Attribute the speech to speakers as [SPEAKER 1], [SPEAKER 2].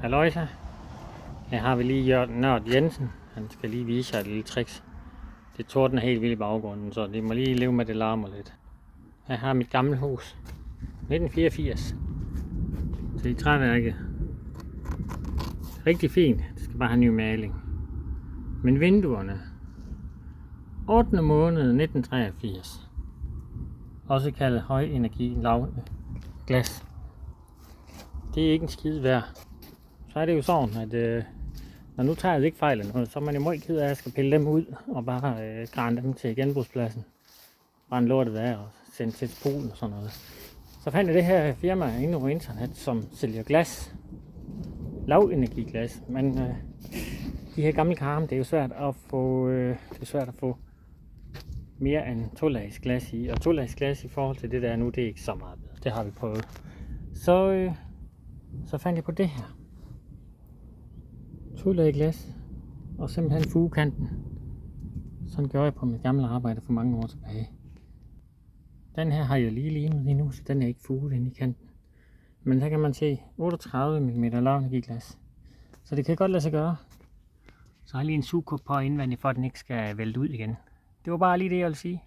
[SPEAKER 1] Halløjsa. Her har vi lige Jørgen Nørd Jensen. Han skal lige vise jer et lille tricks. Det torden er helt vildt i baggrunden, så det må lige leve med, det larmer lidt. Her har mit gamle hus. 1984. Så i træværket. Rigtig fint. Det skal bare have ny maling. Men vinduerne. 8. måned 1983. Også kaldet høj energi lav glas. Det er ikke en skide værd. Så er det jo sådan, at når nu tager jeg ikke fejl noget, så er man jo meget ked af, at jeg skal pille dem ud og bare grænne dem til genbrugspladsen. Bare en lortet af og sende til Polen og sådan noget. Så fandt jeg det her firma inde på internet, som sælger glas. Lavenergiglas. Men de her gamle karme, det er jo svært at få mere end 2-lags glas i. Og 2-lags glas i forhold til det der nu, det er ikke så meget bedre. Det har vi prøvet. Så fandt jeg på det her. 2-lag glas. Og simpelthen fugekanten. Sådan gjorde jeg på mit gamle arbejde for mange år tilbage. Den her har jeg lige limet lige nu, så den er ikke fuget inde i kanten. Men der kan man se 38 mm lavenergiglas. Så det kan godt lade sig gøre. Så har jeg lige en sugekop på indvendigt, for at den ikke skal vælte ud igen. Det var bare lige det, jeg ville sige.